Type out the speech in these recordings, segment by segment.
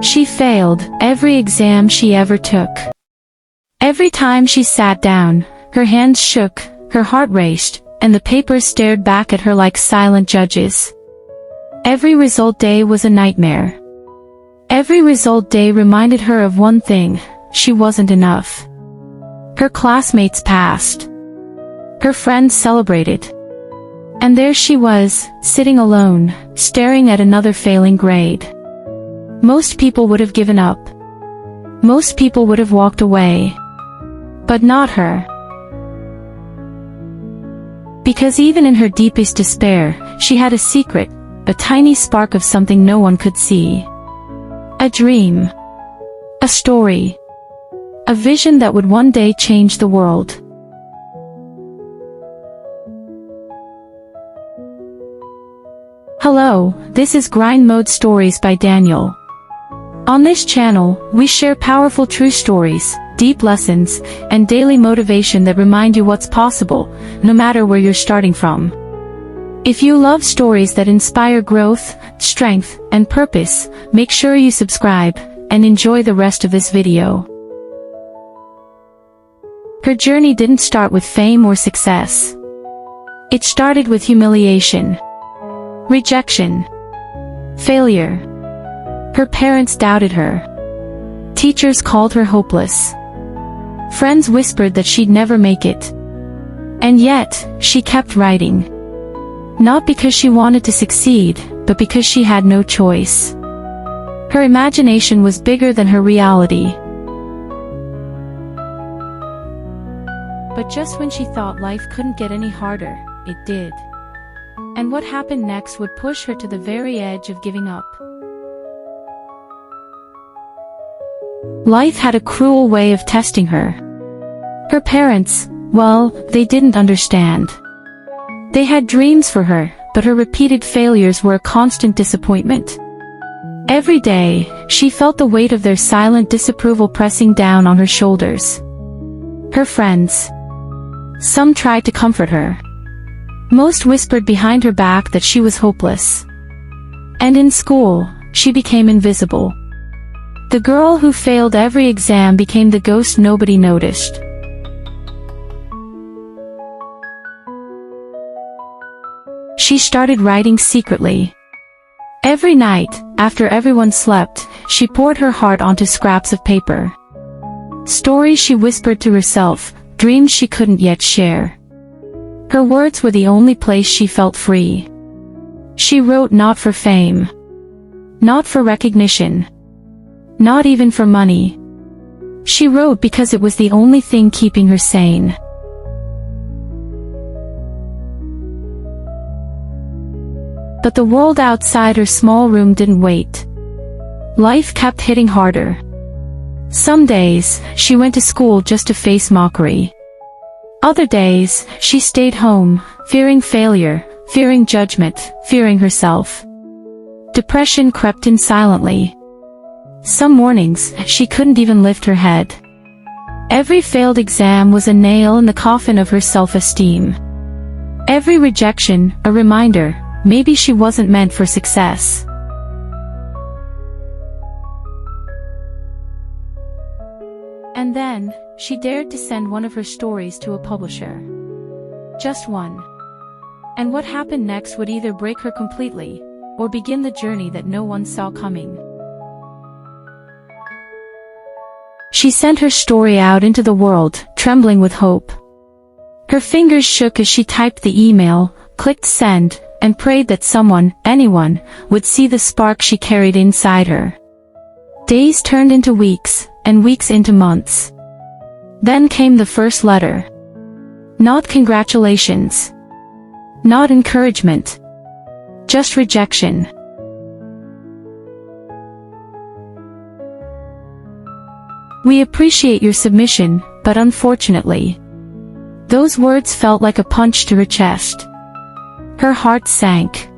She failed every exam she ever took. Every time she sat down, her hands shook, her heart raced, and the papers stared back at her like silent judges. Every result day was a nightmare. Every result day reminded her of one thing: she wasn't enough. Her classmates passed. Her friends celebrated. And there she was, sitting alone, staring at another failing grade. Most people would have given up. Most people would have walked away. But not her. Because even in her deepest despair, she had a secret, a tiny spark of something no one could see. A dream. A story. A vision that would one day change the world. Hello, this is Grindmode Stories by Daniel. On this channel, we share powerful true stories, deep lessons, and daily motivation that remind you what's possible, no matter where you're starting from. If you love stories that inspire growth, strength, and purpose, make sure you subscribe, and enjoy the rest of this video. Her journey didn't start with fame or success. It started with humiliation. Rejection. Failure. Her parents doubted her. Teachers called her hopeless. Friends whispered that she'd never make it. And yet, she kept writing. Not because she wanted to succeed, but because she had no choice. Her imagination was bigger than her reality. But just when she thought life couldn't get any harder, it did. And what happened next would push her to the very edge of giving up. Life had a cruel way of testing her. Her parents, well, they didn't understand. They had dreams for her, but her repeated failures were a constant disappointment. Every day, she felt the weight of their silent disapproval pressing down on her shoulders. Her friends. Some tried to comfort her. Most whispered behind her back that she was hopeless. And in school, she became invisible. The girl who failed every exam became the ghost nobody noticed. She started writing secretly. Every night, after everyone slept, she poured her heart onto scraps of paper. Stories she whispered to herself, dreams she couldn't yet share. Her words were the only place she felt free. She wrote not for fame. Not for recognition. Not even for money. She wrote because it was the only thing keeping her sane. But the world outside her small room didn't wait. Life kept hitting harder. Some days, she went to school just to face mockery. Other days, she stayed home, fearing failure, fearing judgment, fearing herself. Depression crept in silently. Some mornings, she couldn't even lift her head. Every failed exam was a nail in the coffin of her self-esteem. Every rejection, a reminder, maybe she wasn't meant for success. And then, she dared to send one of her stories to a publisher. Just one. And what happened next would either break her completely, or begin the journey that no one saw coming. She sent her story out into the world, trembling with hope. Her fingers shook as she typed the email, clicked send, and prayed that someone, anyone, would see the spark she carried inside her. Days turned into weeks, and weeks into months. Then came the first letter. Not congratulations. Not encouragement. Just rejection. We appreciate your submission, but unfortunately. Those words felt like a punch to her chest. Her heart sank.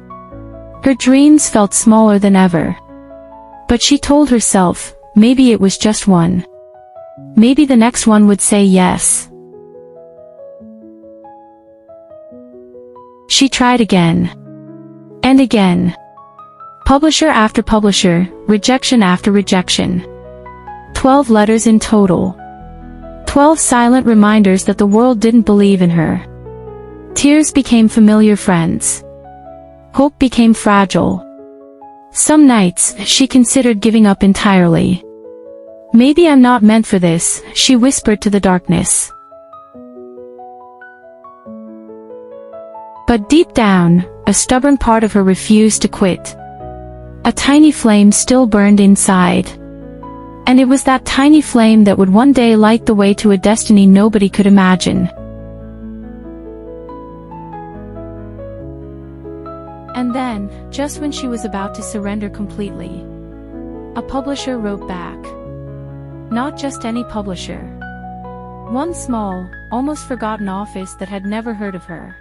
Her dreams felt smaller than ever. But she told herself, maybe it was just one. Maybe the next one would say yes. She tried again. And again. Publisher after publisher, rejection after rejection. 12 letters in total. 12 silent reminders that the world didn't believe in her. Tears became familiar friends. Hope became fragile. Some nights, she considered giving up entirely. Maybe I'm not meant for this, she whispered to the darkness. But deep down, a stubborn part of her refused to quit. A tiny flame still burned inside. And it was that tiny flame that would one day light the way to a destiny nobody could imagine. And then, just when she was about to surrender completely, a publisher wrote back. Not just any publisher. One small, almost forgotten office that had never heard of her.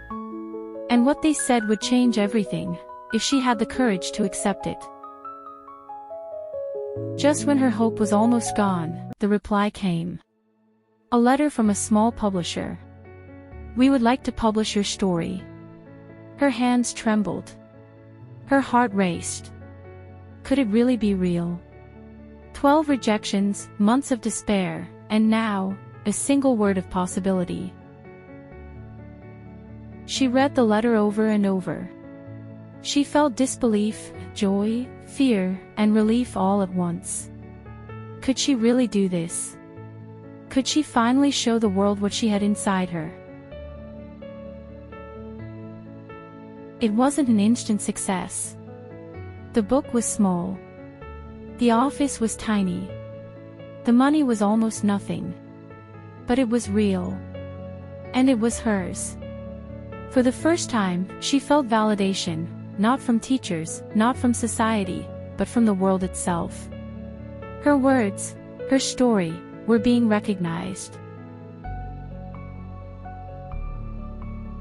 And what they said would change everything, if she had the courage to accept it. Just when her hope was almost gone, the reply came. A letter from a small publisher. We would like to publish your story. Her hands trembled. Her heart raced. Could it really be real? 12 rejections, months of despair, and now, a single word of possibility. She read the letter over and over. She felt disbelief, joy, fear, and relief all at once. Could she really do this? Could she finally show the world what she had inside her? It wasn't an instant success. The book was small. The office was tiny. The money was almost nothing. But it was real. And it was hers. For the first time, she felt validation, not from teachers, not from society, but from the world itself. Her words, her story, were being recognized.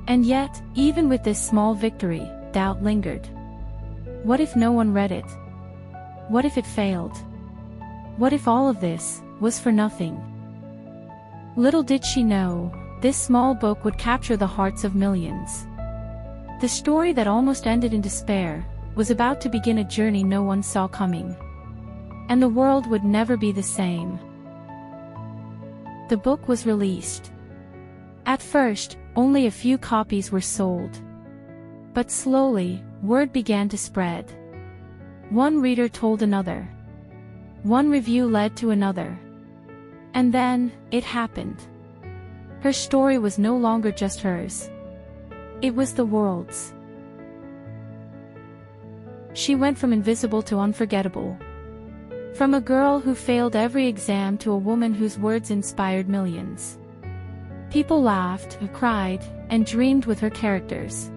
And yet, even with this small victory, doubt lingered. What if no one read it? What if it failed? What if all of this was for nothing? Little did she know, this small book would capture the hearts of millions. The story that almost ended in despair was about to begin a journey no one saw coming. And the world would never be the same. The book was released. At first, only a few copies were sold. But slowly, word began to spread. One reader told another. One review led to another. And then, it happened. Her story was no longer just hers. It was the world's. She went from invisible to unforgettable. From a girl who failed every exam to a woman whose words inspired millions. People laughed, cried, and dreamed with her characters.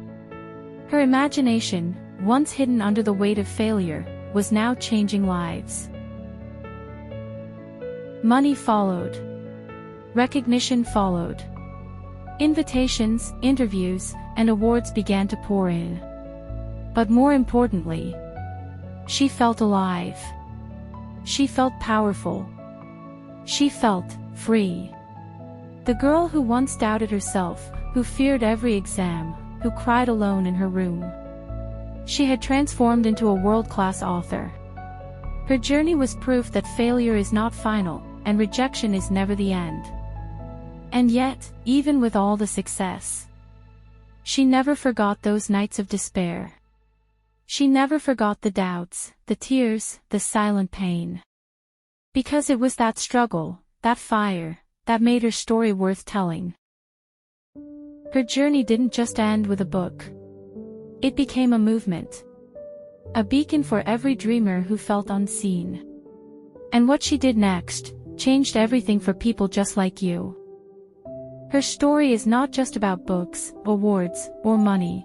Her imagination, once hidden under the weight of failure, was now changing lives. Money followed. Recognition followed. Invitations, interviews, and awards began to pour in. But more importantly, she felt alive. She felt powerful. She felt free. The girl who once doubted herself, who feared every exam, who cried alone in her room. She had transformed into a world-class author. Her journey was proof that failure is not final, and rejection is never the end. And yet, even with all the success, she never forgot those nights of despair. She never forgot the doubts, the tears, the silent pain. Because it was that struggle, that fire, that made her story worth telling. Her journey didn't just end with a book. It became a movement. A beacon for every dreamer who felt unseen. And what she did next changed everything for people just like you. Her story is not just about books, awards, or money.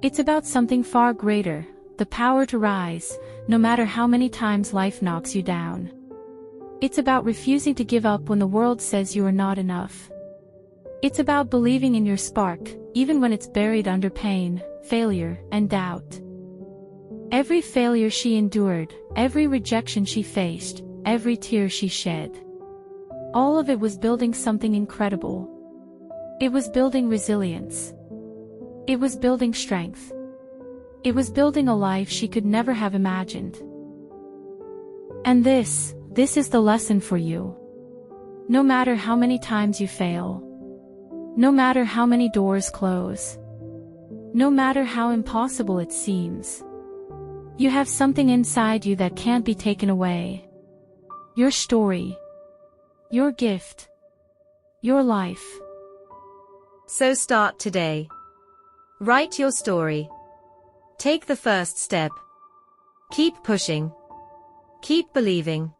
It's about something far greater, the power to rise, no matter how many times life knocks you down. It's about refusing to give up when the world says you are not enough. It's about believing in your spark, even when it's buried under pain, failure, and doubt. Every failure she endured, every rejection she faced, every tear she shed. All of it was building something incredible. It was building resilience. It was building strength. It was building a life she could never have imagined. And this is the lesson for you. No matter how many times you fail, no matter how many doors close, no matter how impossible it seems, you have something inside you that can't be taken away. Your story, your gift, your life. So start today. Write your story. Take the first step. Keep pushing. Keep believing.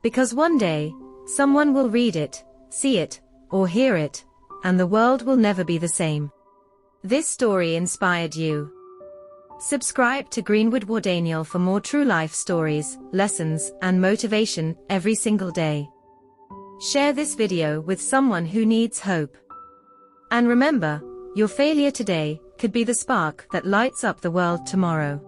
Because one day, someone will read it, see it, or hear it, and the world will never be the same. This story inspired you. Subscribe to Greenwood Daniel for more true life stories, lessons, and motivation every single day. Share this video with someone who needs hope. And remember, your failure today could be the spark that lights up the world tomorrow.